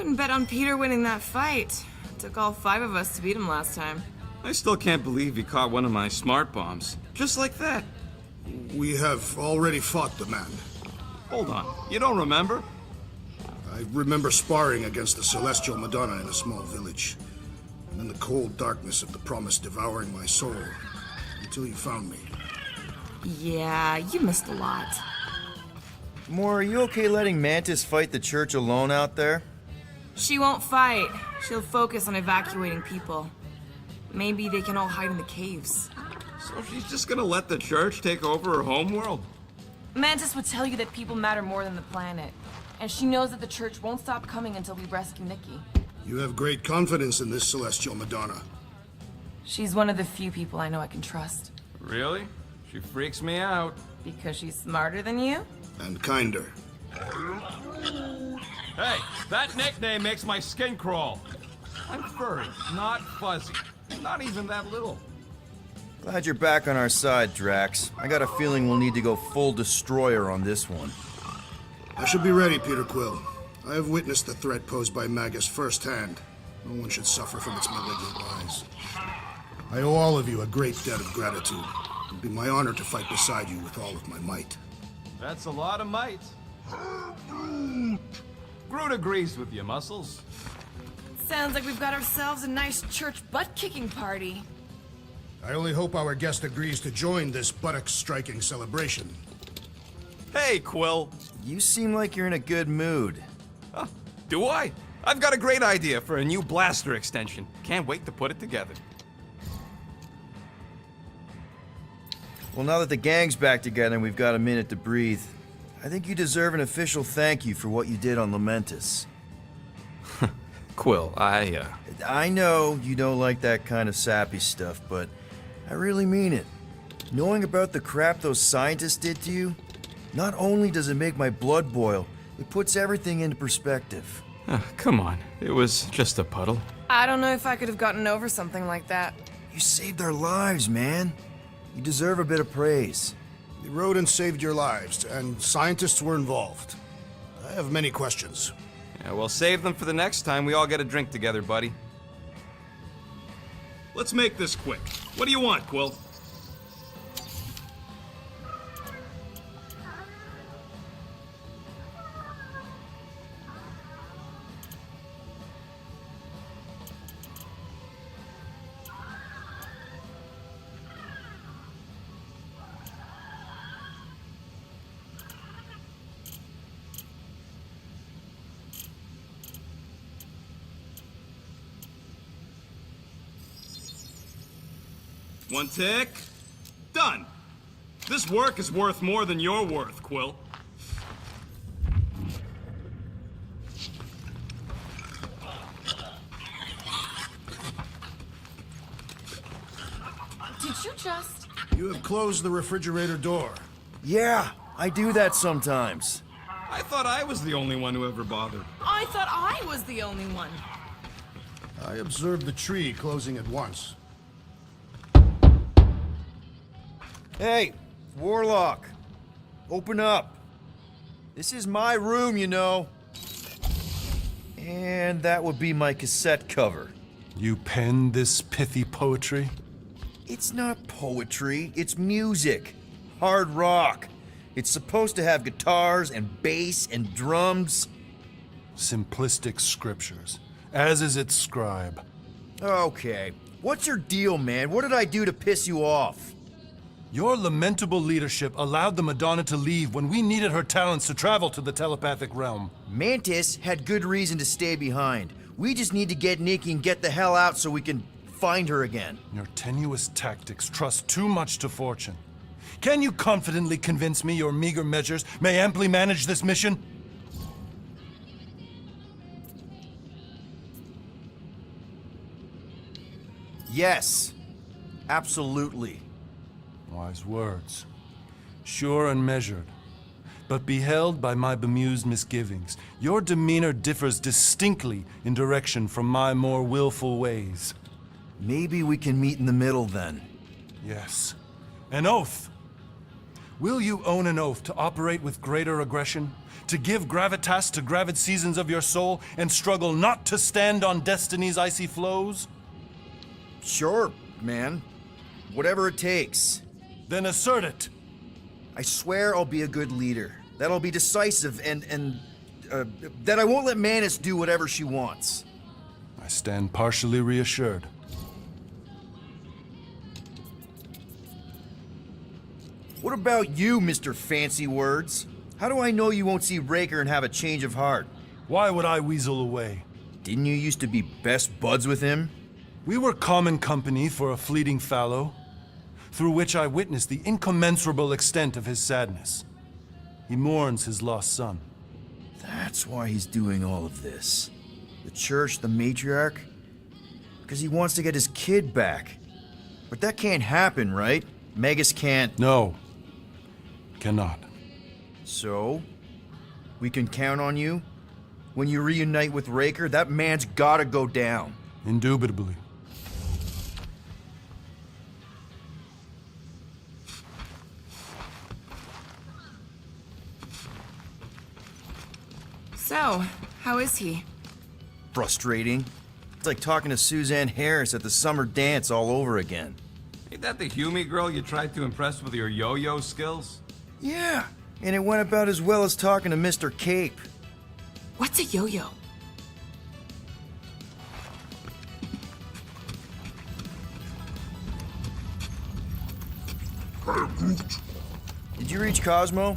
wouldn't bet on Peter winning that fight. It took all 5 of us to beat him last time. I still can't believe he caught one of my smart bombs. Just like that. We have already fought the man. Hold on, you don't remember? I remember sparring against the Celestial Madonna in a small village. And then the cold darkness of the promise devouring my soul. Until you found me. Yeah, you missed a lot. Moore, are you okay letting Mantis fight the church alone out there? She won't fight. She'll focus on evacuating people. Maybe they can all hide in the caves. So she's just gonna let the church take over her homeworld? Mantis would tell you that people matter more than the planet. And she knows that the church won't stop coming until we rescue Nikki. You have great confidence in this Celestial Madonna. She's one of the few people I know I can trust. Really? She freaks me out. Because she's smarter than you? And kinder. Hey, that nickname makes my skin crawl. I'm furry, not fuzzy. Not even that little. Glad you're back on our side, Drax. I got a feeling we'll need to go full destroyer on this one. I should be ready, Peter Quill. I have witnessed the threat posed by Magus firsthand. No one should suffer from its malignant lies. I owe all of you a great debt of gratitude. It would be my honor to fight beside you with all of my might. That's a lot of might. Groot agrees with you, Muscles. Sounds like we've got ourselves a nice church butt-kicking party. I only hope our guest agrees to join this buttocks-striking celebration. Hey, Quill. You seem like you're in a good mood. Huh, do I? I've got a great idea for a new blaster extension. Can't wait to put it together. Well, now that the gang's back together and we've got a minute to breathe, I think you deserve an official thank you for what you did on Lamentus. Quill, I know you don't like that kind of sappy stuff, but I really mean it. Knowing about the crap those scientists did to you, not only does it make my blood boil, it puts everything into perspective. come on. It was just a puddle. I don't know if I could have gotten over something like that. You saved our lives, man. You deserve a bit of praise. The rodents saved your lives, and scientists were involved. I have many questions. Yeah, we'll save them for the next time we all get a drink together, buddy. Let's make this quick. What do you want, Quill? One tick. Done. This work is worth more than your worth, Quill. Did you just... You have closed the refrigerator door. Yeah, I do that sometimes. I thought I was the only one who ever bothered. I thought I was the only one. I observed the tree closing at once. Hey, Warlock, open up. This is my room, you know. And that would be my cassette cover. You penned this pithy poetry? It's not poetry, it's music. Hard rock. It's supposed to have guitars and bass and drums. Simplistic scriptures, as is its scribe. Okay, what's your deal, man? What did I do to piss you off? Your lamentable leadership allowed the Madonna to leave when we needed her talents to travel to the telepathic realm. Mantis had good reason to stay behind. We just need to get Nikki and get the hell out so we can find her again. Your tenuous tactics trust too much to fortune. Can you confidently convince me your meager measures may amply manage this mission? Yes, absolutely. Wise words. Sure and measured. But beheld by my bemused misgivings, your demeanor differs distinctly in direction from my more willful ways. Maybe we can meet in the middle then. Yes. An oath. Will you own an oath to operate with greater aggression? To give gravitas to gravid seasons of your soul and struggle not to stand on destiny's icy flows? Sure, man. Whatever it takes. Then assert it. I swear I'll be a good leader. That I'll be decisive and that I won't let Manus do whatever she wants. I stand partially reassured. What about you, Mr. Fancy Words? How do I know you won't see Raker and have a change of heart? Why would I weasel away? Didn't you used to be best buds with him? We were common company for a fleeting fallow, through which I witnessed the incommensurable extent of his sadness. He mourns his lost son. That's why he's doing all of this. The church, the matriarch? Because he wants to get his kid back. But that can't happen, right? Magus can't. No. Cannot. So? We can count on you? When you reunite with Raker, that man's gotta go down. Indubitably. So, how is he? Frustrating. It's like talking to Suzanne Harris at the summer dance all over again. Ain't that the Hume girl you tried to impress with your yo-yo skills? Yeah, and it went about as well as talking to Mr. Cape. What's a yo-yo? Did you reach Cosmo?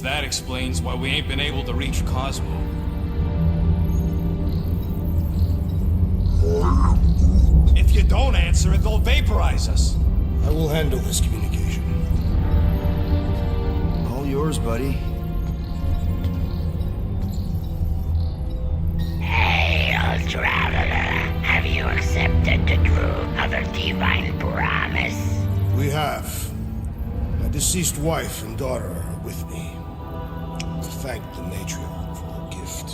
That explains why we ain't been able to reach Cosmo. If you don't answer it, they'll vaporize us. I will handle this communication. All yours, buddy. Hail, traveler. Have you accepted the truth of a divine promise? We have. My deceased wife and daughter are with me. Thank the matriarch for her gift.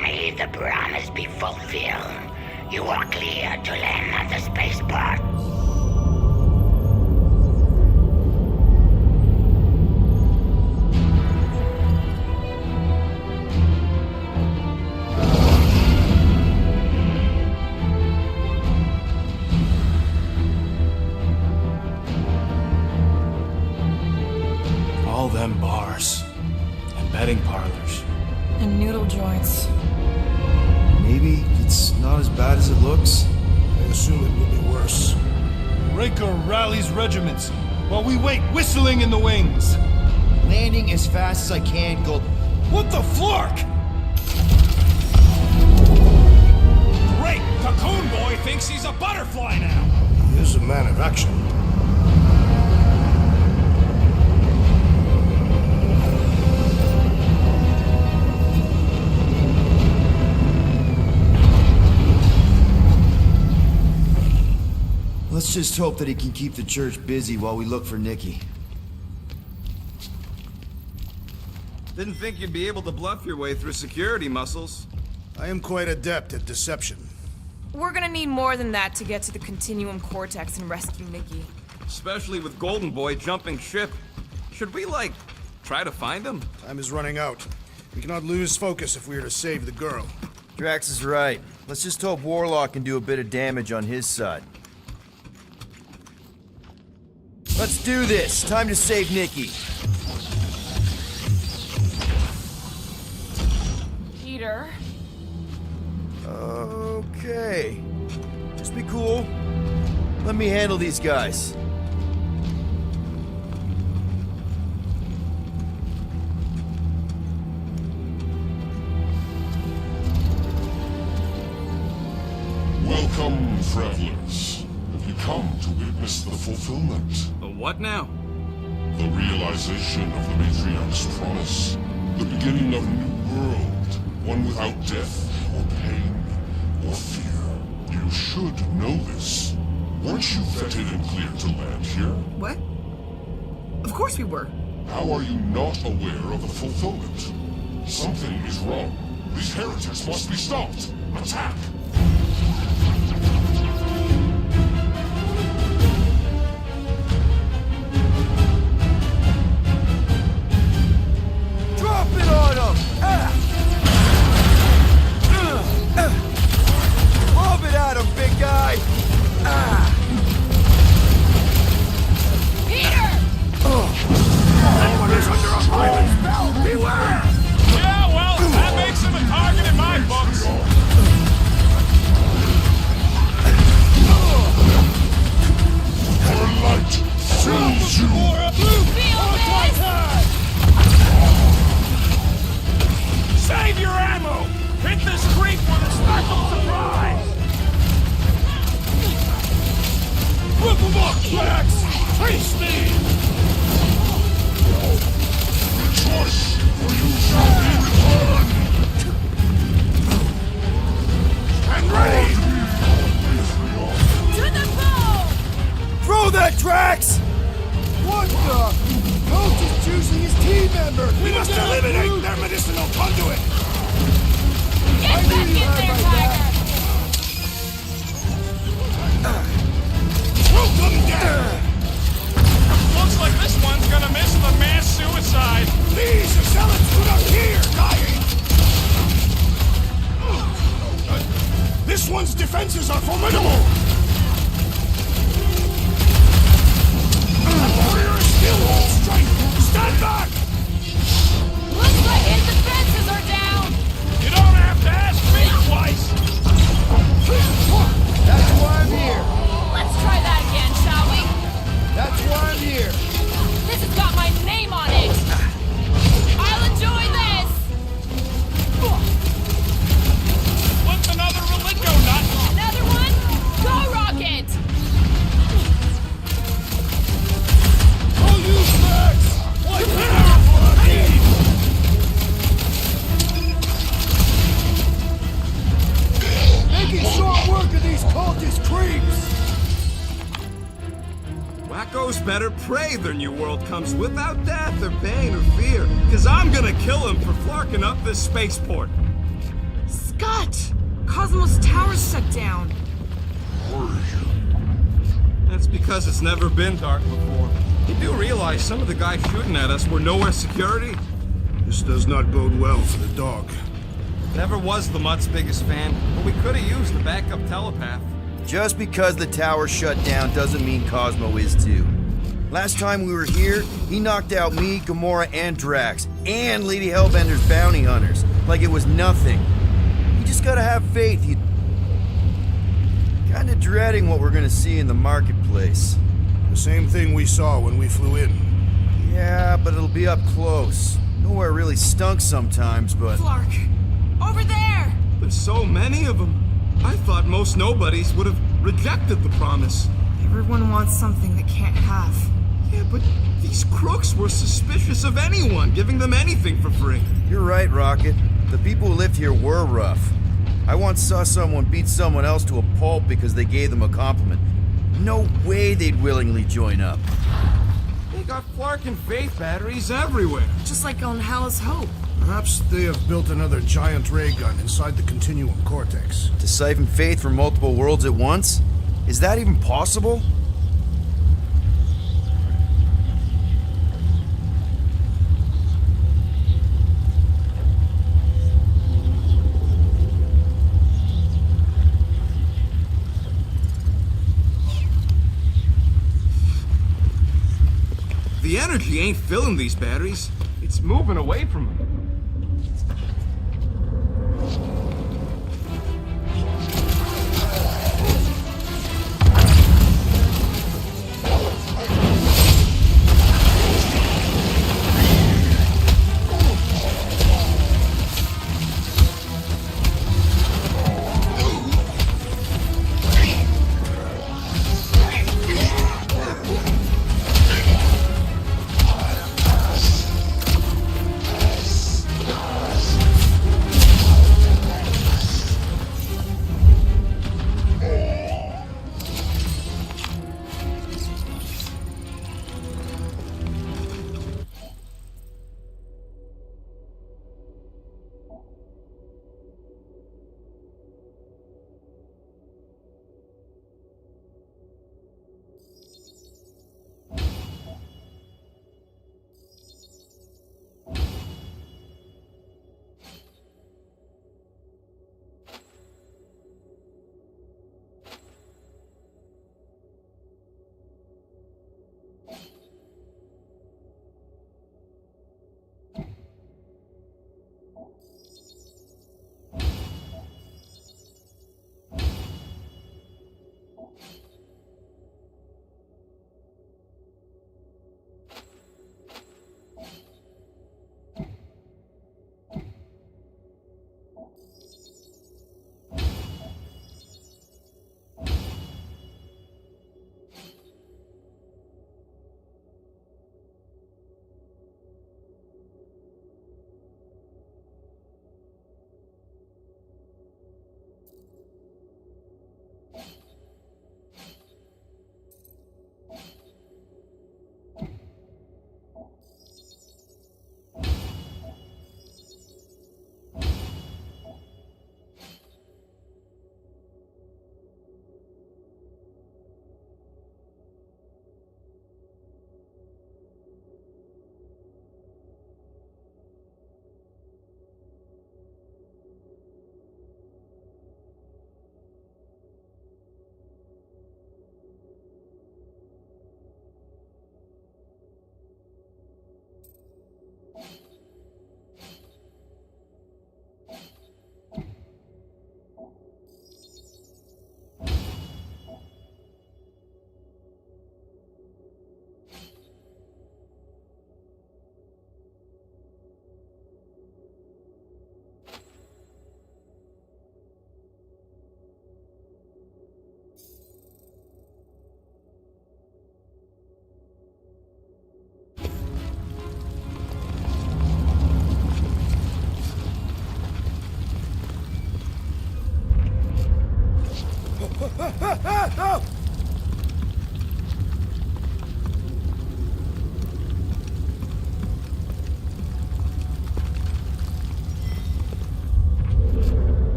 May the promise be fulfilled. You are clear to land on the spaceport. All them bars and betting parlors. And noodle joints. Maybe it's not as bad as it looks. I assume it will be worse. Raker rallies regiments while we wait whistling in the wings. Landing as fast as I can, Gold. What the flark? Great! Cocoon Boy thinks he's a butterfly now! He is a man of action. Let's just hope that he can keep the church busy while we look for Nikki. Didn't think you'd be able to bluff your way through security muscles. I am quite adept at deception. We're gonna need more than that to get to the Continuum Cortex and rescue Nikki. Especially with Golden Boy jumping ship. Should we, like, try to find him? Time is running out. We cannot lose focus if we are to save the girl. Drax is right. Let's just hope Warlock can do a bit of damage on his side. Let's do this. Time to save Nikki. Peter? Okay. Just be cool. Let me handle these guys. Welcome, travelers. Have you come to witness the fulfillment? A what now? The realization of the Matriarch's promise. The beginning of a new world. One without death, or pain, or fear. You should know this. Weren't you vetted and cleared to land here? What? Of course we were. How are you not aware of the fulfillment? Something is wrong. These heretics must be stopped. Attack! Drop it on him! Lob it at him, big guy! Peter! Anyone is under a violent spell! Beware! Yeah, well, that makes him a target in my books. Our light fills you! Feel this! Save your ammo! Hit this creep with a sparkle surprise! Whip 'em up, Max! Face me! Rejoice, for you shall be returned! And ready! To the bow! Throw that, Drax! What the? Coach is choosing his team member! We must eliminate their medicinal conduit! Get back in there, Tiger! Shoot them down! Looks like this one's gonna miss the mass suicide. These assailants do not hear dying! This one's defenses are formidable! The warrior is still all strength! Stand back! Looks like his defenses are down! You don't have to ask me twice. That's why I'm here! Let's try that again, shall we? That's why I'm here! This has got my name on it! I'll enjoy this! What's another Relinco nut? Another one? Go, Rocket! I'll use Max! Prepare for a need! Making short work of these cultist creeps! Wacko's better pray their new world comes without death or pain or fear. Cause I'm gonna kill him for flarking up this spaceport. Scott! Cosmos Tower's shut down. That's because it's never been dark before. You do realize some of the guys shooting at us were nowhere security? This does not bode well for the dog. Never was the Mutt's biggest fan, but we could have used the backup telepath. Just because the tower shut down doesn't mean Cosmo is too. Last time we were here, he knocked out me, Gamora, and Drax, and Lady Hellbender's bounty hunters, like it was nothing. You just gotta have faith. You kinda dreading what we're gonna see in the marketplace. The same thing we saw when we flew in. Yeah, but it'll be up close. Nowhere really stunk sometimes, but... Flark! Over there! There's so many of them. I thought most nobodies would have rejected the promise. Everyone wants something they can't have. Yeah, but these crooks were suspicious of anyone giving them anything for free. You're right, Rocket. The people who lived here were rough. I once saw someone beat someone else to a pulp because they gave them a compliment. No way they'd willingly join up. They got Flark and Faith batteries everywhere. Just like on Hala's Hope. Perhaps they have built another giant ray gun inside the Continuum Cortex. To siphon faith from multiple worlds at once? Is that even possible? The energy ain't filling these batteries. It's moving away from them.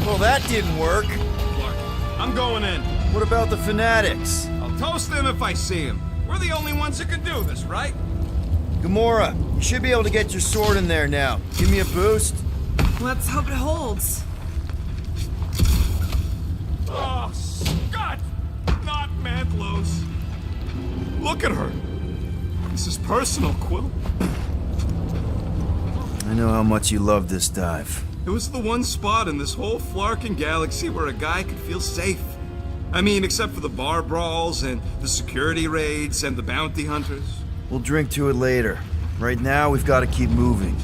Well, that didn't work. Clark, I'm going in. What about the fanatics? I'll toast them if I see him. We're the only ones who can do this, right? Gamora, you should be able to get your sword in there now. Give me a boost. Let's hope it holds. Oh, Scott! Not Mantlos. Look at her. This is personal, Quill. I know how much you love this dive. It was the one spot in this whole Flarkin galaxy where a guy could feel safe. I mean, except for the bar brawls and the security raids and the bounty hunters. We'll drink to it later. Right now, we've got to keep moving.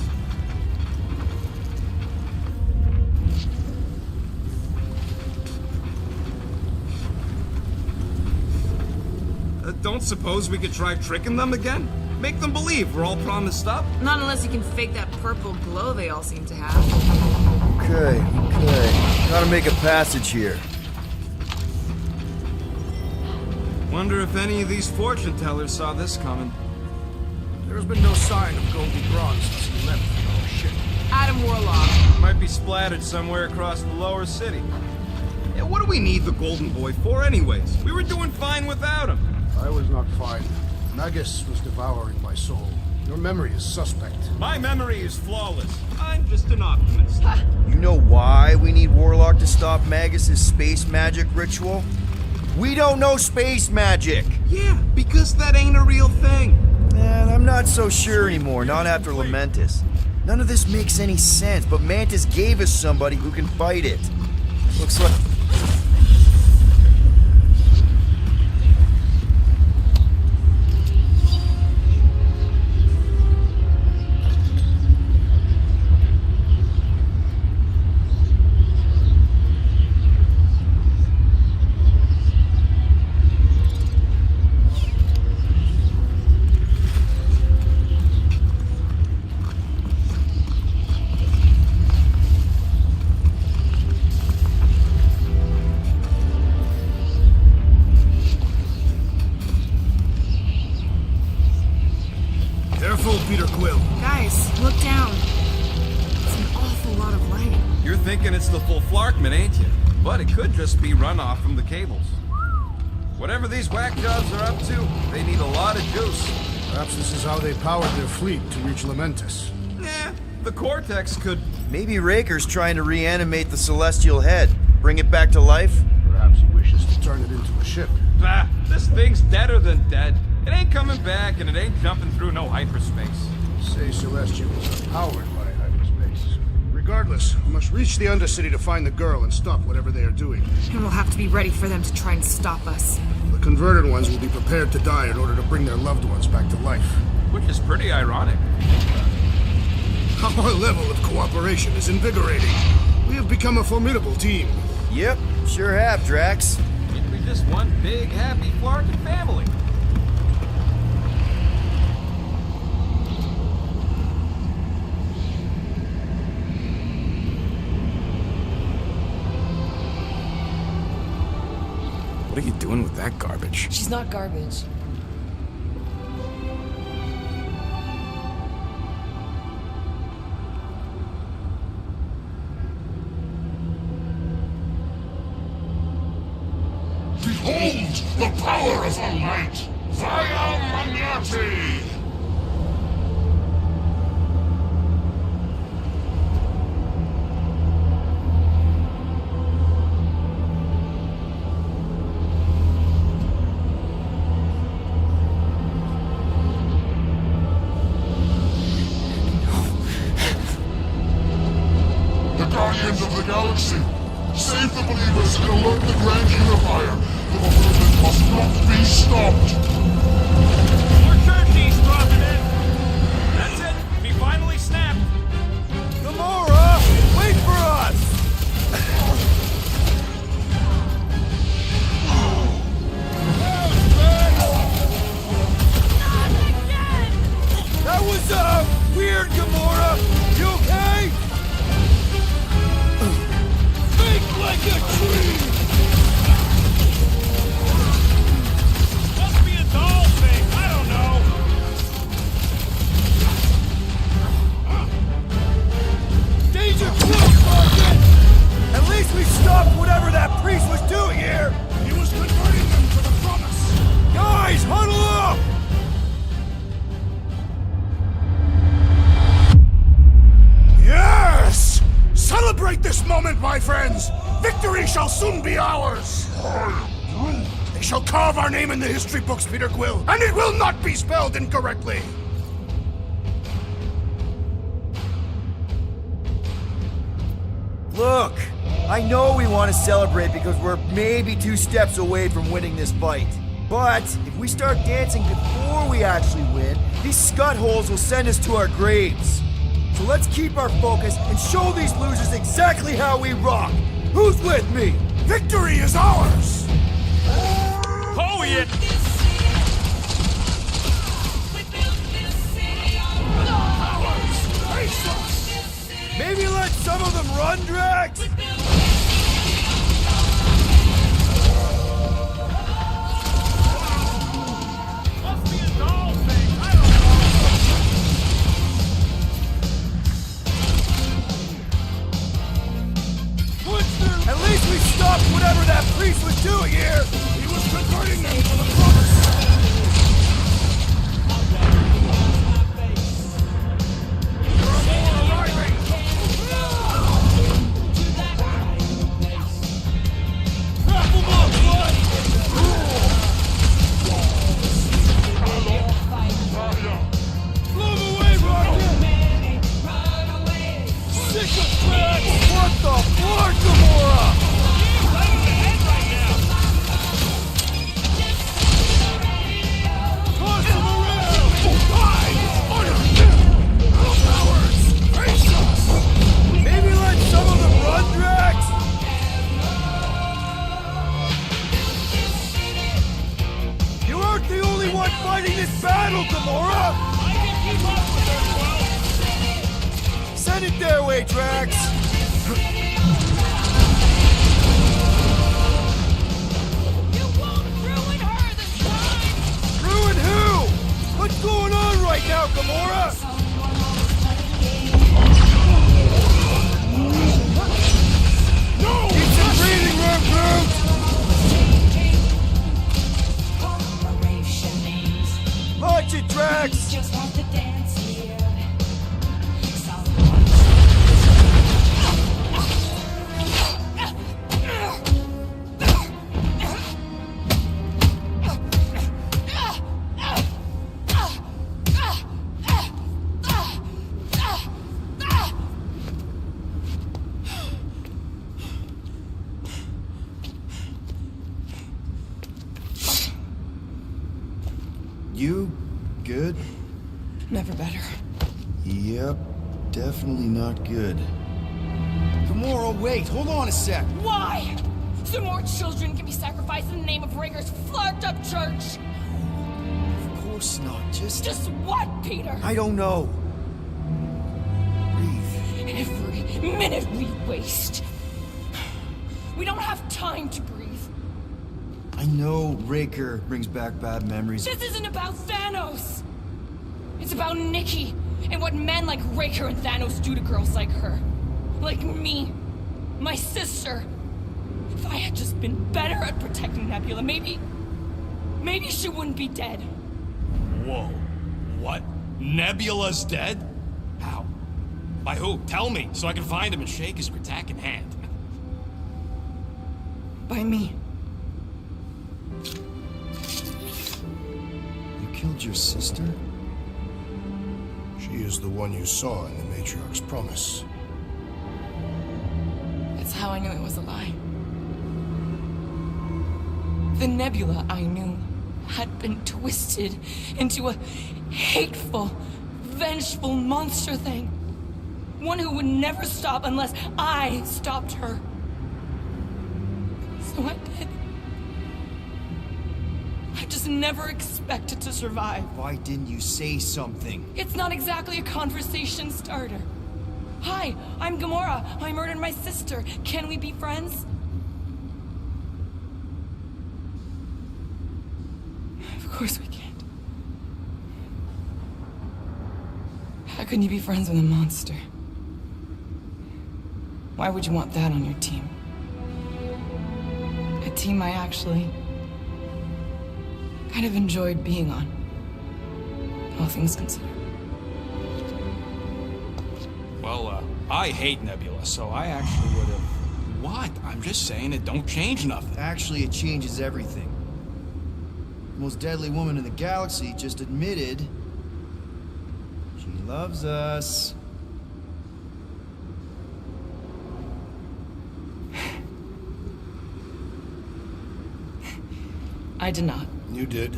Don't suppose we could try tricking them again? Make them believe we're all promised up? Not unless you can fake that purple glow they all seem to have. Okay. Gotta make a passage here. Wonder if any of these fortune tellers saw this coming. There's been no sign of Goldie Braun since he left for our ship. Adam Warlock. Might be splattered somewhere across the lower city. Yeah, what do we need the Golden Boy for anyways? We were doing fine without him. I was not fine. Magus was devouring my soul. Your memory is suspect. My memory is flawless. I'm just an optimist. You know why we need Warlock to stop Magus' space magic ritual? We don't know space magic! Yeah, because that ain't a real thing. Man, I'm not so sure anymore, not after Lamentus. None of this makes any sense, but Mantis gave us somebody who can fight it. Looks like... Careful, Peter Quill. Guys, look down. It's an awful lot of light. You're thinking it's the full Flarkman, ain't you? But it could just be runoff from the cables. Whatever these whack jobs are up to, they need a lot of juice. Perhaps this is how they powered their fleet to reach Lamentus. Yeah, the Cortex could... Maybe Raker's trying to reanimate the Celestial Head. Bring it back to life? Perhaps he wishes to turn it into a ship. Bah, this thing's deader than dead. It ain't coming back, and it ain't jumping through no hyperspace. Say Celestials are powered by hyperspace. Regardless, we must reach the Undercity to find the girl and stop whatever they are doing. And we'll have to be ready for them to try and stop us. The converted ones will be prepared to die in order to bring their loved ones back to life. Which is pretty ironic. Our level of cooperation is invigorating. We have become a formidable team. Yep, sure have, Drax. It'd be just one big, happy Flarkin family. What are you doing with that garbage? She's not garbage. Behold the power of All Might! Via Magnati! Guardians of the Galaxy, save the believers and alert the Grand Unifier. The movement must not be stopped. More churchies dropping in. That's it. We finally snapped. Gamora! Wait for us! That was, weird, Gamora! You okay? shall soon be ours! They shall carve our name in the history books, Peter Quill, and it will not be spelled incorrectly! Look, I know we want to celebrate because we're maybe 2 steps away from winning this fight. But if we start dancing before we actually win, these scutholes will send us to our graves. So let's keep our focus and show these losers exactly how we rock. Who's with me? Victory is ours! Oh, yeah! Maybe let some of them run, Drax? Must be a doll thing. I don't know. At least we stopped whatever that priest was doing here! He was converting them to the promise! What the fuck, Gamora? Maybe let some of them run, Drax? You aren't the only one fighting this battle, Gamora! I can keep up with her, Quill. Send it their way, Drax! You won't ruin her this time! Ruin who? What's going on right now, Gamora? No! Keep some breathing room, Groot! Launch it, Drax! Just want to dance here. You good? Never better. Yep, definitely not good. Gamora, wait, hold on a sec. Why? So more children can be sacrificed in the name of Raker's flarked up church? Of course not, Just what, Peter? I don't know. Breathe. Every minute we waste. We don't have time to breathe. I know Raker brings back bad memories. This isn't about Thanos. It's about Nikki and what men like Raker and Thanos do to girls like her. Like me. My sister. If I had just been better at protecting Nebula, maybe she wouldn't be dead. Whoa. What? Nebula's dead? How? By who? Tell me, so I can find him and shake his Kratak in hand. By me. You killed your sister? She is the one you saw in the Matriarch's promise. That's how I knew it was a lie. The Nebula I knew had been twisted into a hateful, vengeful monster thing. One who would never stop unless I stopped her. So I did. I just never expected to survive. Why didn't you say something? It's not exactly a conversation starter. Hi, I'm Gamora. I murdered my sister. Can we be friends? Of course we can't. How can you be friends with a monster? Why would you want that on your team? A team I actually kind of enjoyed being on. All things considered. Well, I hate Nebula, so I actually would have what? I'm just saying it don't change nothing. Actually, it changes everything. The most deadly woman in the galaxy just admitted she loves us. I did not. You did.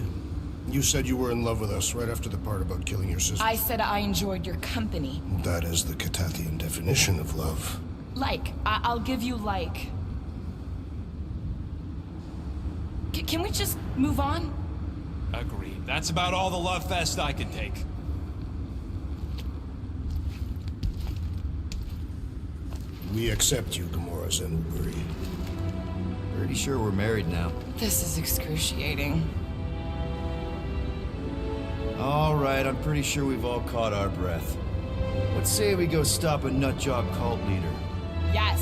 You said you were in love with us right after the part about killing your sister. I said I enjoyed your company. That is the Catathian definition of love. I'll give you like. Can we just move on? Agreed. That's about all the love fest I can take. We accept you, Gamora Zenuburi. Pretty sure we're married now. This is excruciating. All right, I'm pretty sure we've all caught our breath. Let's say we go stop a nutjob cult leader. Yes.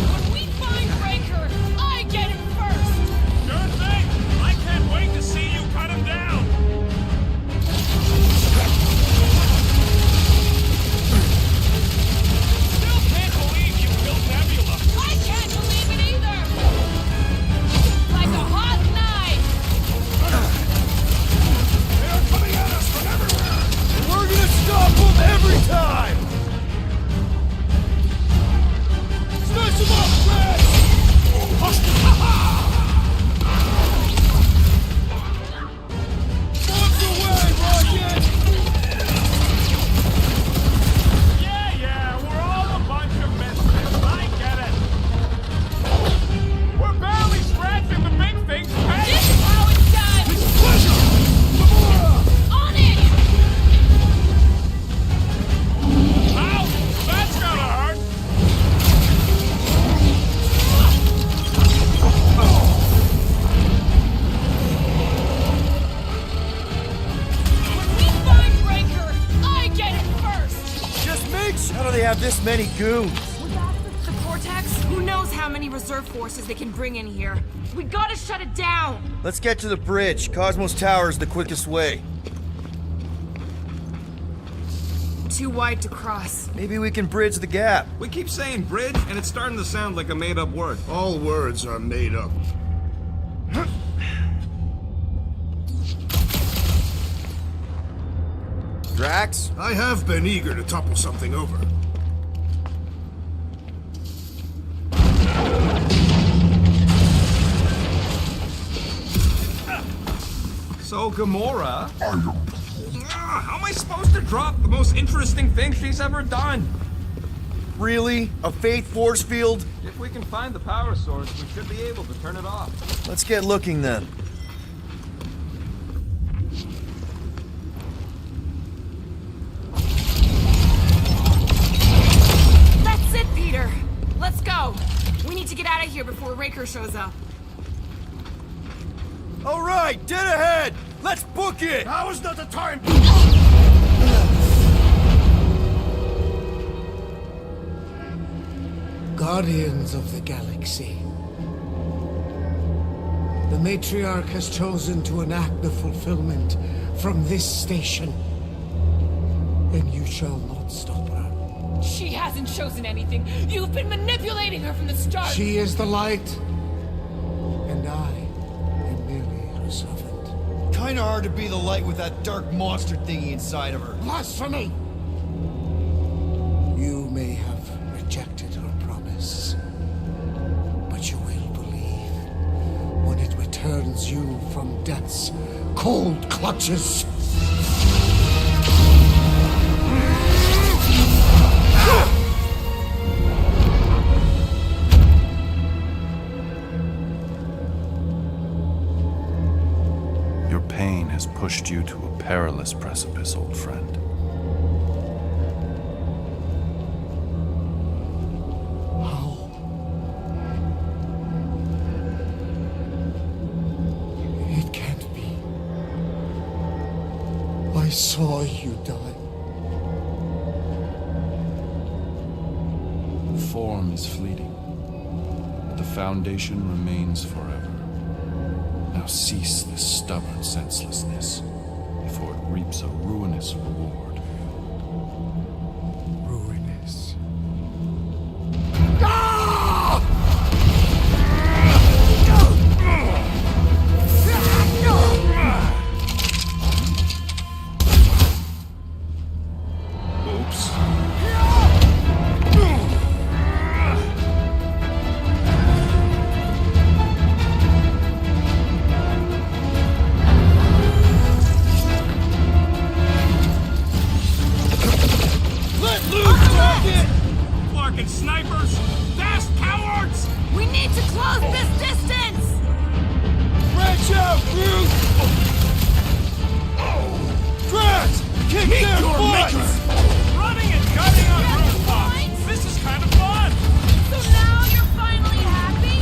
When we find Raker, I get it first! Sure thing! I can't wait to see you cut him down! Still can't believe you killed Nebula! I can't believe it either! Like a hot knife! They're coming at us from everywhere! We're gonna stop them every time! Smash him up, Red! Bombs away, Rocket! Yeah, we're all a bunch of misfits. I get it. We're barely scratching the big thing's This face! is how it's done! On it! Ow! That's gotta hurt! When we find Raker, I get it first! Just makes. How do they have this many goons? With access to Cortex, who knows how many reserve forces they can bring in here. We gotta shut it down! Let's get to the bridge. Cosmos Tower is the quickest way. Too wide to cross. Maybe we can bridge the gap. We keep saying bridge, and it's starting to sound like a made-up word. All words are made up. Drax? I have been eager to topple something over. So, Gamora... How am I supposed to drop the most interesting thing she's ever done? Really? A faith force field? If we can find the power source, we should be able to turn it off. Let's get looking then. That's it, Peter! Let's go! We need to get out of here before Raker shows up. All right, dead ahead! Let's book it! Now is not the time! Guardians of the Galaxy. The Matriarch has chosen to enact the fulfillment from this station. And you shall not stop her. She hasn't chosen anything. You've been manipulating her from the start. She is the light, and I am merely her servant. Kinda hard to be the light with that dark monster thingy inside of her. Blasphemy! You may have rejected her promise, but you will believe when it returns you from death's cold clutches. Your pain has pushed you to a perilous precipice, old friend. How? It can't be. saw you die. Form is fleeting, but the foundation remains forever. Now cease this stubborn senselessness, before it reaps a ruinous reward. Ruinous. Oops. Let loose, Rocket! Flarkin' snipers! Fast cowards! We need to close this distance! Branch out, Groot! Drax! Kick their butts! Running and gunning on rooftops! This is kind of fun! So now you're finally happy?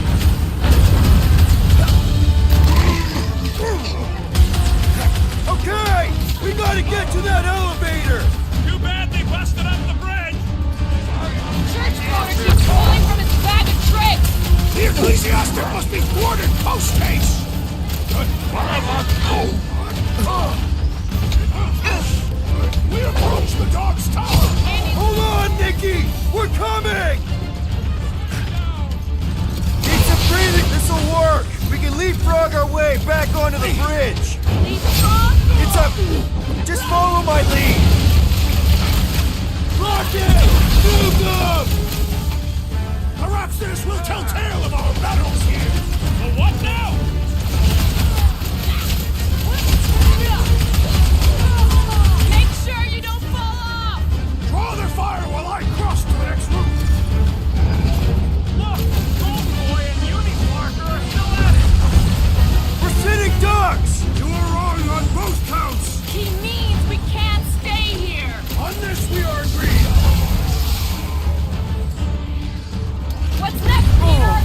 Okay! We gotta get to that elevator! Too bad they busted up the bridge! Church Connor keeps falling from his bag of tricks! The ecclesiastic must be thwarted post-haste! We approach the dog's tower! Hold on, Nikki! We're coming! Keep some breathing, this'll work! We can leapfrog our way back onto the bridge! It's up! Just follow my lead! Rocket! Move them! Perhaps this will tell tale of our battles here! Well, what now? Make sure you don't fall off! Draw their fire while I cross to the next roof! Look! Goldboy and Uniflarker are still at it! We're sitting ducks! You are wrong on both counts! He means we can't stay here! On this we are agreed! What's next, Peter?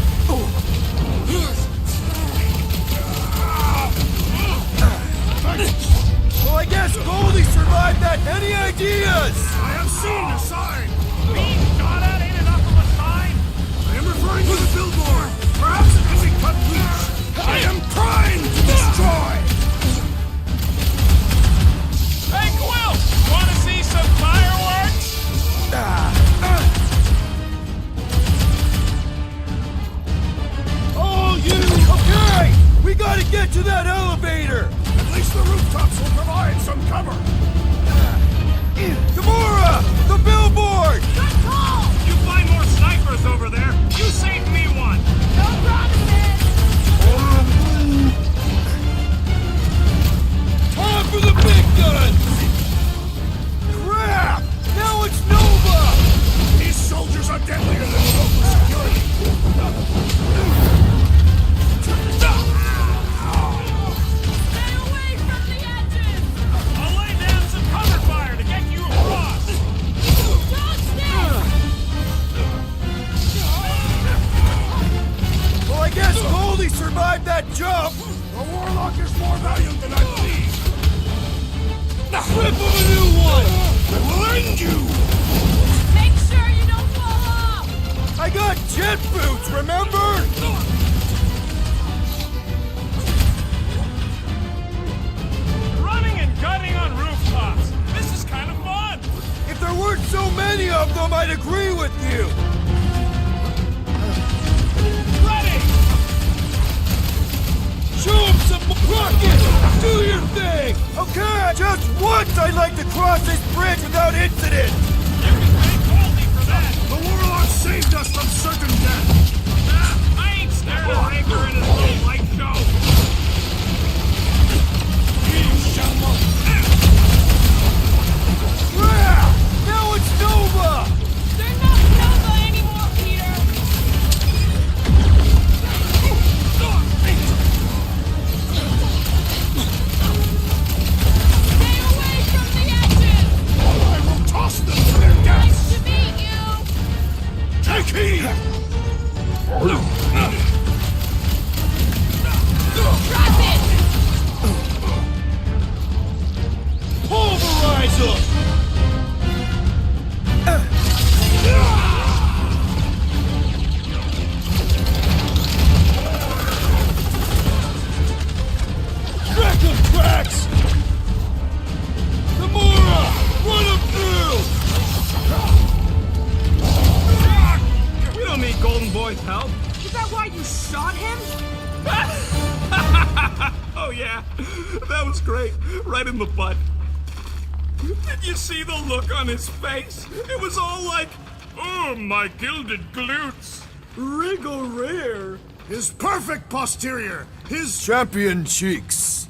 Well, I guess Goldie survived that. Any ideas? I have seen the sign! Being shot at ain't enough of a sign! I am referring to the billboard! Perhaps it can be cut loose! I am primed to destroy! Hey, Quill! Wanna see some fireworks? Oh, you! Okay! We gotta get to that elevator! At least the rooftops will provide some cover! Gamora! The billboard! Good call! You find more snipers over there! You saved me one! No promises! Time for the big guns! Crap! Now it's Nova! These soldiers are deadlier than local security! Stay away from the edges! I'll lay down some cover fire to get you across! Dodge this! Well, I guess Goldie survived that jump! The Warlock is more valiant than I believe! Flip him a new one! I will end you! Make sure you don't fall off! I got jet boots, remember? Running and gunning on rooftops! This is kind of fun! If there weren't so many of them, I'd agree with you! Ready! Show him some rocket! Do your thing! Okay, just once I'd like to cross this bridge without incident! You can thank Goldie for that! The Warlock saved us from certain death! I ain't scared of Raker and his little light show! Yeah! Now it's Nova! They're not Nova anymore, Peter! Stay away from the edges! I will toss them to their death! Nice to meet you! Take heed! Drop it! Pull boy's help. Is that why you shot him? Oh yeah, that was great. Right in the butt. Did you see the look on his face? It was all like, oh, my gilded glutes. Wriggle rear. His perfect posterior. His Champion cheeks.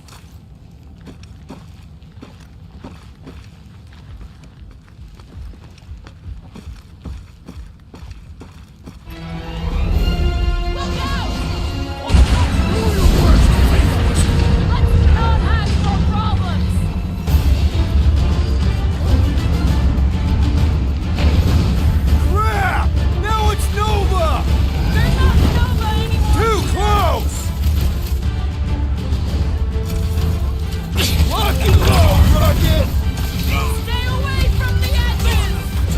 Crap! Now it's Nova! They're not Nova anymore! Too close! Lock and load, Rocket! Stay away from the edges!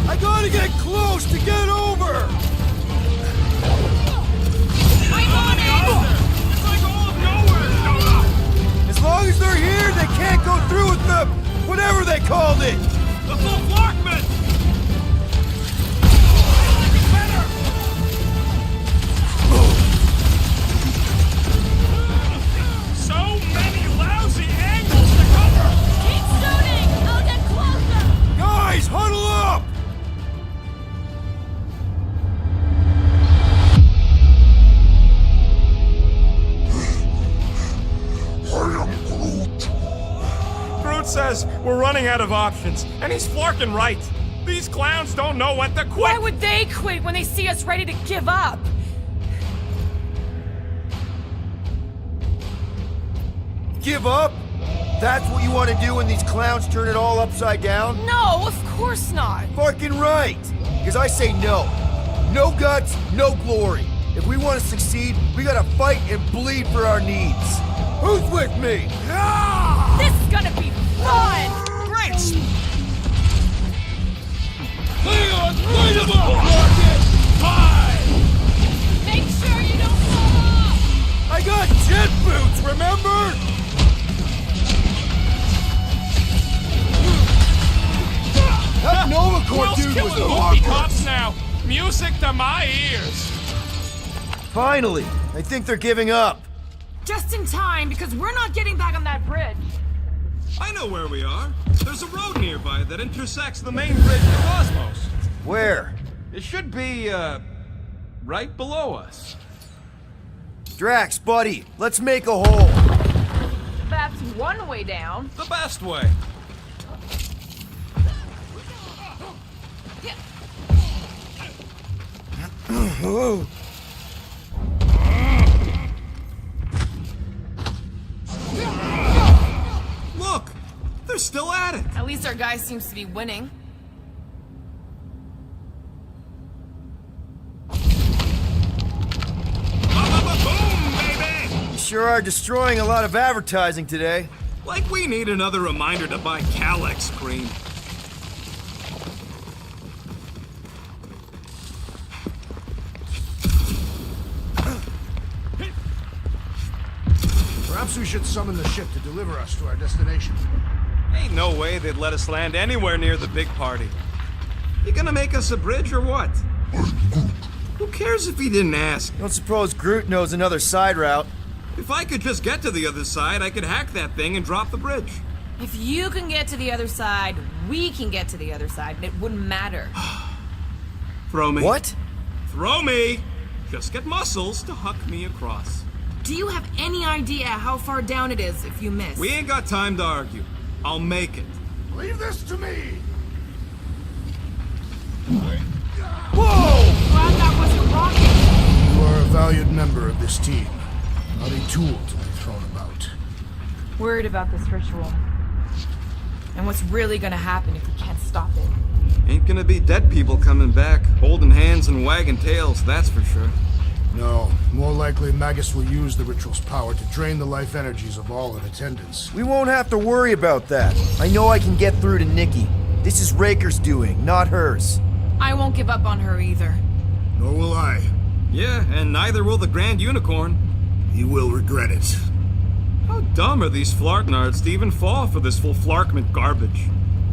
I gotta get close to get over! I'm on it! It's like all of nowhere, Nova. As long as they're here, they can't go through with the... whatever they called it! The full Flarkman. So many lousy angles to cover. Keep shooting! I'll get closer! Guys, huddle up! Groot says we're running out of options, and he's Flarkin' right. These clowns don't know when to quit. Why would they quit when they see us ready to give up? Give up? That's what you want to do when these clowns turn it all upside down? No, of course not. Fucking right! Because I say no. No guts, no glory. If we want to succeed, we gotta fight and bleed for our needs. Who's with me? This is gonna be fun! Great! Leon, light him up, Rocket! Make sure you don't fall off! I got jet boots, remember? That Nova Corps Will's dude was killing movie bonkers. cops now. Music to my ears. Finally, I think they're giving up. Just in time, because we're not getting back on that bridge. I know where we are. There's a road nearby that intersects the main bridge to Cosmos. Where? It should be, right below us. Drax, buddy, let's make a hole. That's one way down. The best way. Look! They're still at it! At least our guy seems to be winning. Boom, baby! You sure are destroying a lot of advertising today. Like we need another reminder to buy Calyx cream. Perhaps we should summon the ship to deliver us to our destination. Ain't no way they'd let us land anywhere near the big party. You gonna make us a bridge or what? Who cares if he didn't ask? Don't suppose Groot knows another side route. If I could just get to the other side, I could hack that thing and drop the bridge. If you can get to the other side, we can get to the other side, and it wouldn't matter. Throw me. What? Throw me! Just get muscles to huck me across. Do you have any idea how far down it is if you miss? We ain't got time to argue. I'll make it. Leave this to me! Whoa! Glad that wasn't rocket. You are a valued member of this team, not a tool to be thrown about. Worried about this ritual. And what's really gonna happen if we can't stop it. Ain't gonna be dead people coming back, holding hands and wagging tails, that's for sure. No, more likely Magus will use the ritual's power to drain the life energies of all in attendance. We won't have to worry about that. I know I can get through to Nikki. This is Raker's doing, not hers. I won't give up on her either. Nor will I. Yeah, and neither will the Grand Unicorn. He will regret it. How dumb are these Flarknards to even fall for this full Flarkment garbage?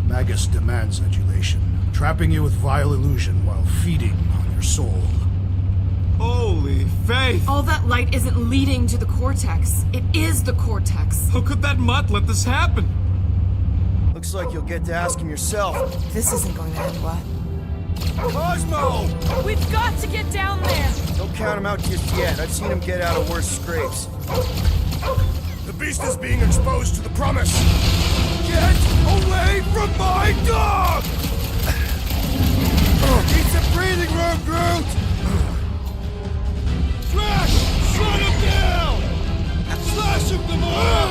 Magus demands adulation, trapping you with vile illusion while feeding on your soul. Oh, safe. All that light isn't leading to the cortex. It is the cortex. How could that mutt let this happen? Looks like you'll get to ask him yourself. This isn't going to end well. Cosmo! We've got to get down there! Don't count him out just yet. I've seen him get out of worse scrapes. The beast is being exposed to the promise. Get away from my dog! Need some breathing room, Groot! Slash! Shut him down! Slash him, Gamora!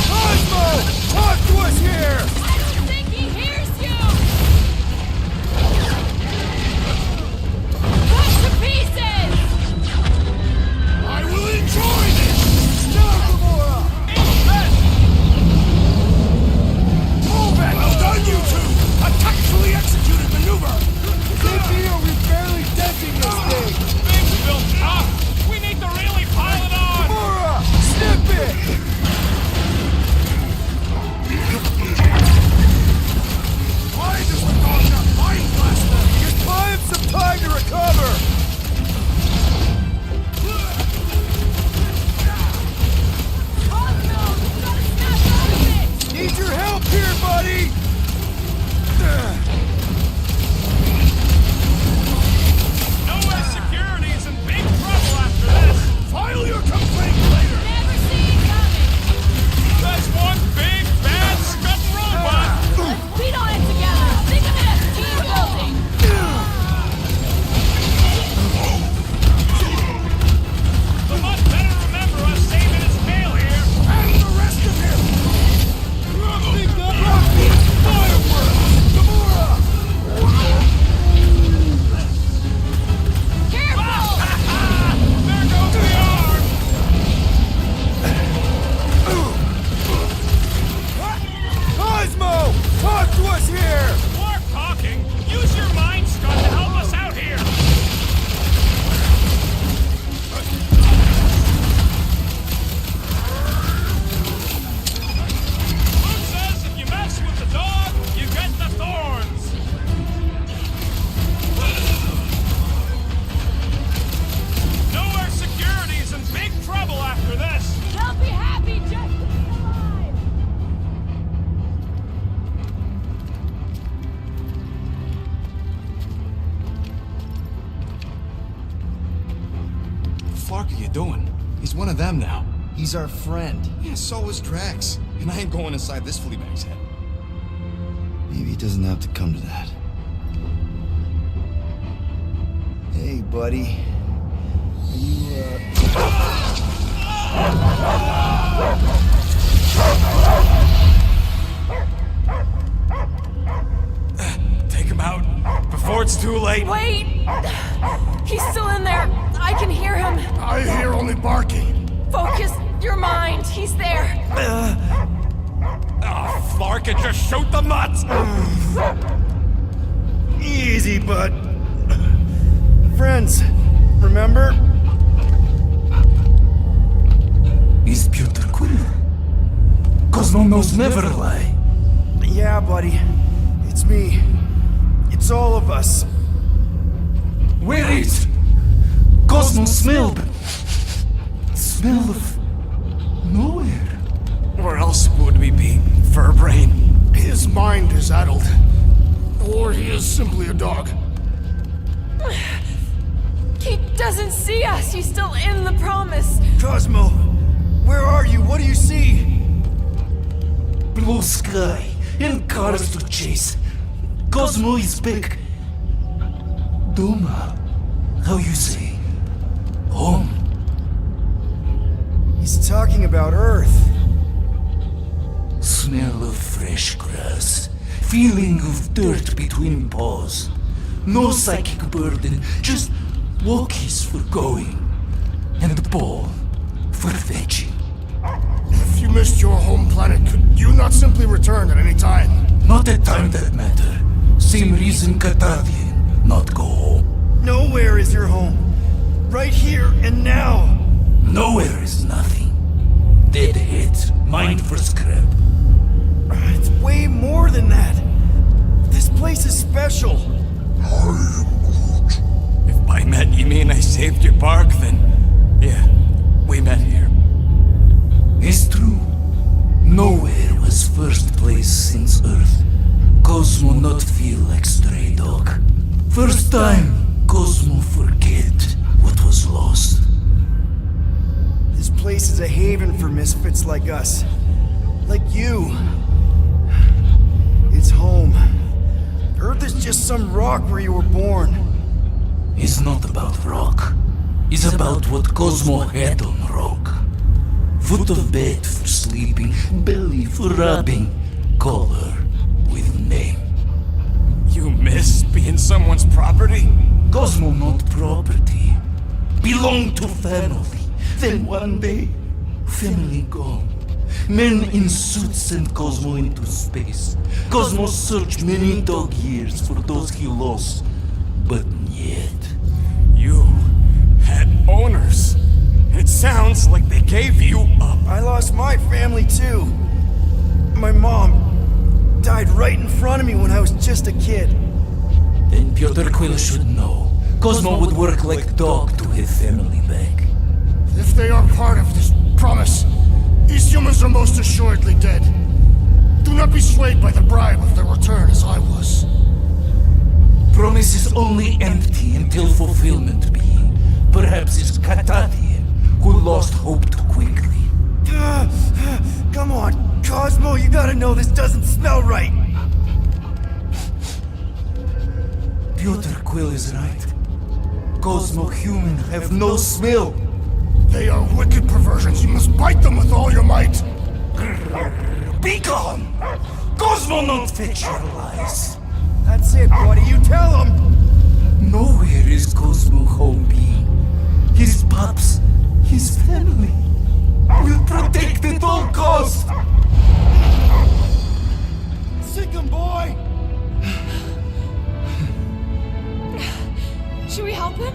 Cosmo! Talk to us here! I don't think he hears you! Cut to pieces! I will enjoy this! Stop, Gamora! Move it! Well done, you two! A tactfully executed maneuver! we're barely denting this thing! Things built up! We need to really pile it on! Gamora! Snip it! Why does the dog not mind blaster? Just buy him some time to recover! Cosmo, you gotta snap out of it! Need your help here, buddy! Nowhere security is in big trouble after this! File your complaint later! Never see it coming! That's one big, bad, scum robot! Let's beat on it together! Think of it as team building! The mutt better remember us saving his tail here! And the rest of him! Big Rocky! Fireworks! Gamora! Careful! There goes the arm! Cosmo! Talk to us here! More talking! Use your mind, Scott, to help us out here! Luke says if you mess with the dog, you get the thorns! Nowhere Security's in big trouble after this! They'll be happy just to be alive! What the fuck are you doing? He's one of them now. He's our friend. Yeah, so is Drax. And I ain't going inside this flea bag's head. Maybe it doesn't have to come to that. Hey, buddy. Take him out before it's too late. Wait! He's still in there. I can hear him. I hear only barking. Focus your mind. He's there. Oh, Flark, it just shoot the mutts! Easy, bud. Friends, remember? Is Peter Quill? Cosmo knows never lie. Yeah, buddy. It's me. It's all of us. Where is Cosmo smelled? Smell of nowhere. Where else would we be, Furbrain? His mind is addled. Or he is simply a dog. He doesn't see us. He's still in the promise. Cosmo, where are you? What do you see? Blue sky and cars to chase. Cosmo is back. Doma, how you say? Home. He's talking about Earth. Smell of fresh grass. Feeling of dirt between paws. No psychic burden, just walkies for going. And the ball for fetching. If you missed your home planet, could you not simply return at any time? Not a time that matter. Same reason Katavian not go home. Nowhere is your home. Right here and now. Nowhere is nothing. Dead heads, mind for scrap. It's way more than that. This place is not feel like stray dog. First time, Cosmo forget what was lost. This place is a haven for misfits like us. Like you. It's home. Earth is just some rock where you were born. It's not about rock. It's about what Cosmo had on rock. Foot of bed for sleeping, belly for rubbing, color with name. You miss being someone's property? Cosmo not property. Belong to family. Then one day, family gone. Men in suits sent Cosmo into space. Cosmo searched many dog years for those he lost. But yet... You had owners. It sounds like they gave you up. I lost my family too. My mom died right in front of me when I was just a kid. Then Piotr Quill should know. Cosmo would work like dog to have family back. If they are part of this promise, these humans are most assuredly dead. Do not be swayed by the bribe of their return as I was. Promise is only empty until fulfillment be. Perhaps it's Katatian who lost hope too quickly. Come on, Cosmo, you gotta know this doesn't smell right. Piotr Quill is right. Cosmo human have no smell. They are wicked perversions. You must bite them with all your might. Be gone! Cosmo not fetch your lies. That's it, buddy. You tell him. Nowhere is Cosmo home being. His pups, his family, will protect at all costs. Sick him, boy. Should we help him?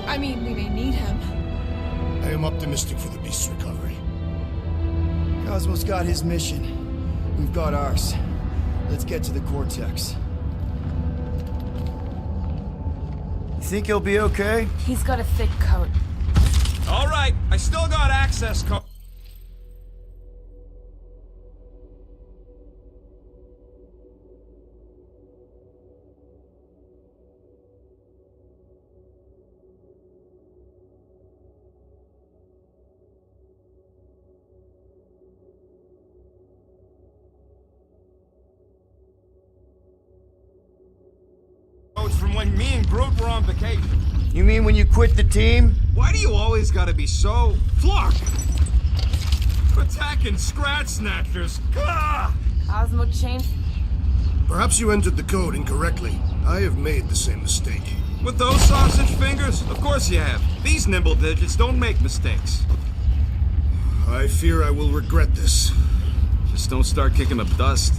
I mean, we may need him. I am optimistic for the beast's recovery. Cosmo's got his mission. We've got ours. Let's get to the Cortex. You think he'll be okay? He's got a thick coat. All right, I still got access code. From when me and Groot were on vacation. You mean when you quit the team? Why do you always gotta be so... Flark! Attacking Scratch Snatchers! Gah! Cosmo changed. Perhaps you entered the code incorrectly. I have made the same mistake. With those sausage fingers? Of course you have. These nimble digits don't make mistakes. I fear I will regret this. Just don't start kicking up dust.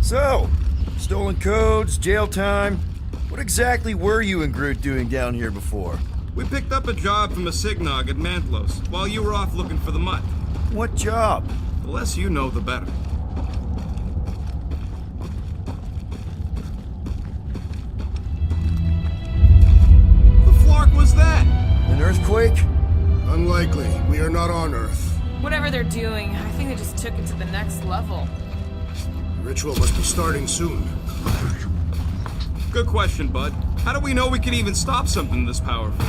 So, stolen codes, jail time. What exactly were you and Groot doing down here before? We picked up a job from a Signog at Mantlos, while you were off looking for the mutt. What job? The less you know, the better. The Flark was that? An earthquake? Unlikely. We are not on Earth. Whatever they're doing, I think they just took it to the next level. The ritual must be starting soon. Good question, bud. How do we know we can even stop something this powerful?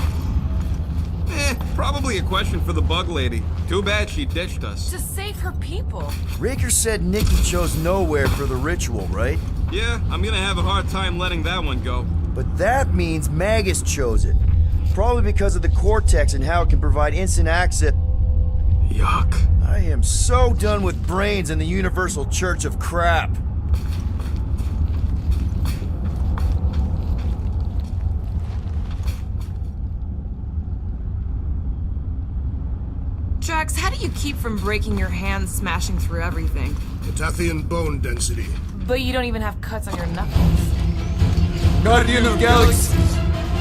Probably a question for the bug lady. Too bad she ditched us. To save her people. Raker said Nikki chose nowhere for the ritual, right? Yeah, I'm gonna have a hard time letting that one go. But that means Magus chose it. Probably because of the Cortex and how it can provide instant access. Yuck. I am so done with brains and the Universal Church of Crap. Drax, how do you keep from breaking your hands smashing through everything? Catathian bone density. But you don't even have cuts on your knuckles. Guardian of Galaxies,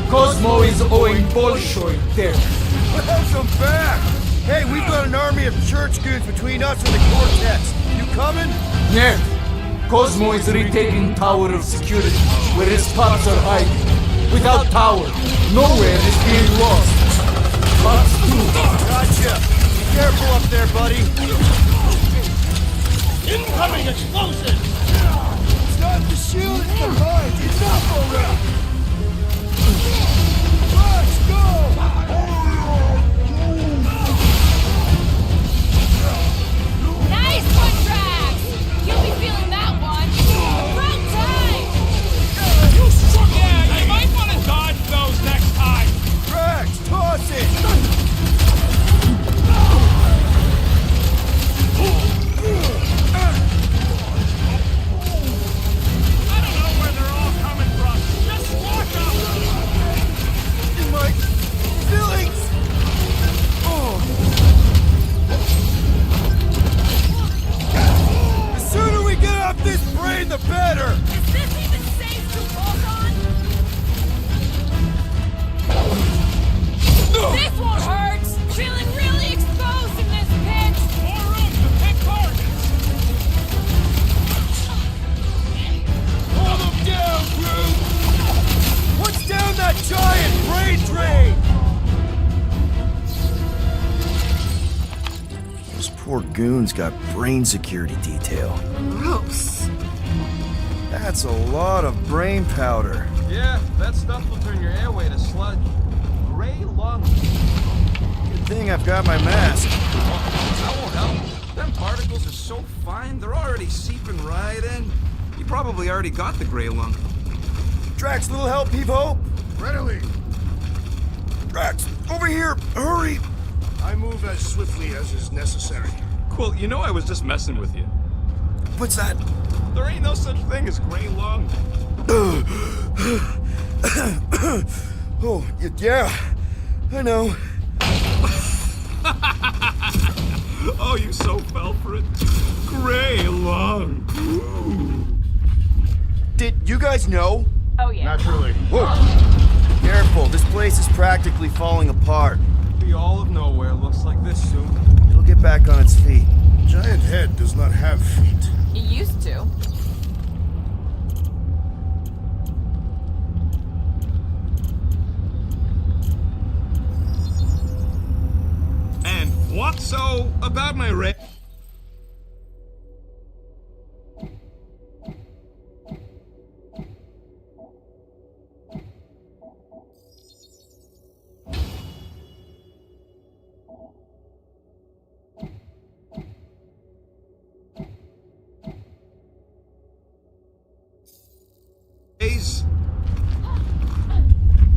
Cosmo is owing Bolshoi death. Welcome back! Hey, we've got an army of church goons between us and the Cortex. You coming? Нет. Cosmo is retaking Tower of Security, where his pups are hiding. Without Tower, nowhere is being lost. Pups too. Gotcha! Be careful up there, buddy. Incoming explosion! It's not the shield, it's the heart! Enough already! Let's go! Nice one, Drax! You'll be feeling that one. Wrong time! You struck! Yeah, you might want to dodge those next time. Drax, toss it! I don't know where they're all coming from. Just walk up. In my feelings! Oh. The sooner we get off this brain, the better! Is this even safe to walk on? This won't hurt! Feeling really exposed in this pit! More room to pick targets. Hold them down, Groot! What's down that giant brain drain? Those poor goons got brain security detail. Gross. That's a lot of brain powder. Yeah, that stuff will turn your airway to sludge. Gray lung. Good thing I've got my mask. That won't help. Them particles are so fine, they're already seeping right in. You probably already got the gray lung. Drax, little help, Heave-Ho? Readily. Drax, over here, hurry! I move as swiftly as is necessary. Quill, you know I was just messing with you. What's that? There ain't no such thing as gray lung. Oh, yeah, I know. Oh, you so fell for it. Gray lung. Ooh. Did you guys know? Oh, yeah. Naturally. Whoa! Careful, this place is practically falling apart. Be all of nowhere looks like this soon. It'll get back on its feet. Giant head does not have feet. He used to. And what so about my ray?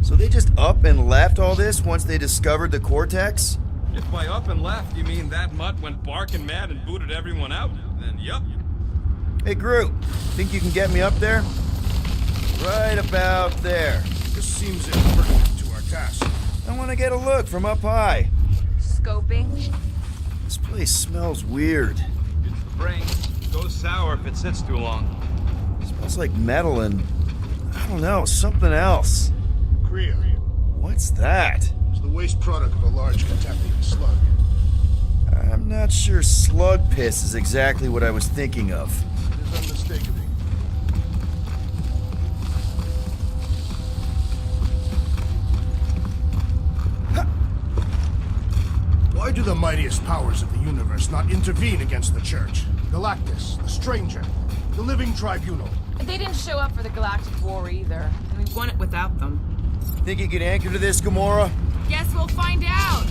So they just up and left all this once they discovered the Cortex? If by up and left you mean that mutt went barking mad and booted everyone out, then yup. Hey, Groot, think you can get me up there? Right about there. This seems impertinent to our task. I want to get a look from up high. Scoping. This place smells weird. It's the brain. It goes sour if it sits too long. It smells like metal and, I don't know, something else. Kriya. What's that? It's the waste product of a large Katapian slug. I'm not sure slug piss is exactly what I was thinking of. It is unmistakably. Why do the mightiest powers of the universe not intervene against the Church? Galactus, the Stranger, the Living Tribunal. They didn't show up for the Galactic War either, and we won it without them. Think you can anchor to this, Gamora? Guess we'll find out.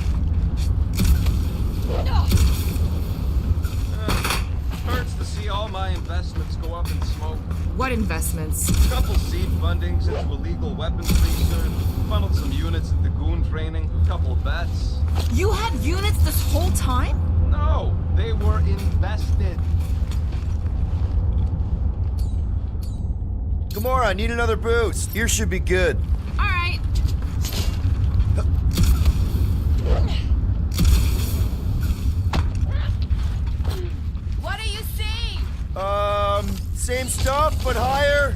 Hurts to see all my investments go up in smoke. What investments? Couple seed fundings into illegal weapons research, funneled some units into goon training, couple of bets. You had units this whole time? No, they were invested. Gamora, I need another boost. Here should be good. All right. What do you see? Same stuff, but higher.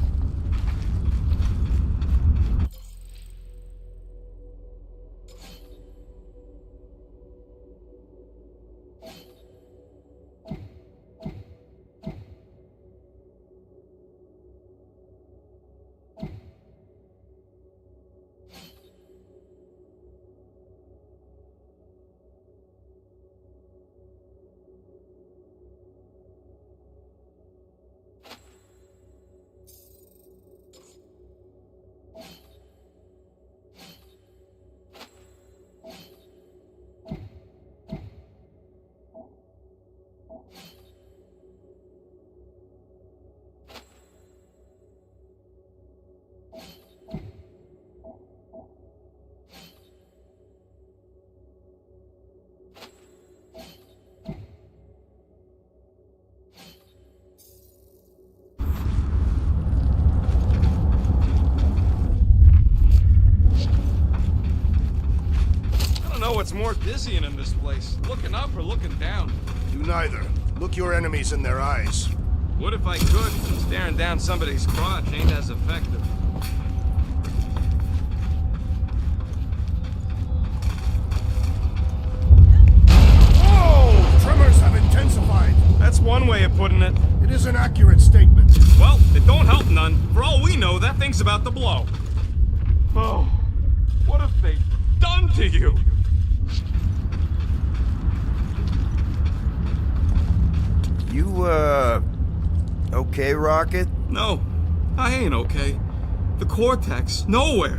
I don't know what's more dizzying in this place, looking up or looking down. Do neither. Look your enemies in their eyes. What if I could? Staring down somebody's crotch ain't as effective. Whoa! Tremors have intensified. That's one way of putting it. It is an accurate statement. Well, it don't help none. For all we know, that thing's about to blow. Oh, what have they done to you? You, okay, Rocket? No, I ain't okay. The Cortex, nowhere.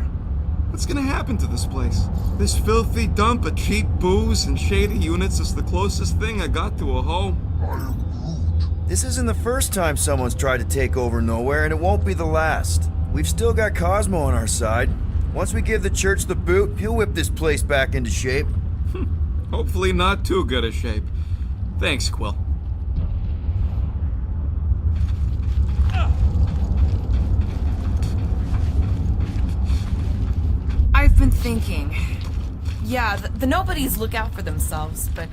What's gonna happen to this place? This filthy dump of cheap booze and shady units is the closest thing I got to a home. This isn't the first time someone's tried to take over Nowhere, and it won't be the last. We've still got Cosmo on our side. Once we give the church the boot, he'll whip this place back into shape. Hopefully not too good a shape. Thanks, Quill. I've been thinking. Yeah, the nobodies look out for themselves, but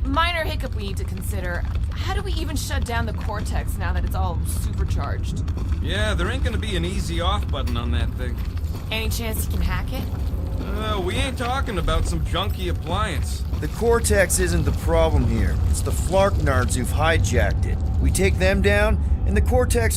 minor hiccup we need to consider. How do we even shut down the Cortex now that it's all supercharged? Yeah, there ain't gonna be an easy off button on that thing. Any chance you can hack it? We ain't talking about some junky appliance. The Cortex isn't the problem here. It's the Flarknards who've hijacked it. We take them down, and the Cortex is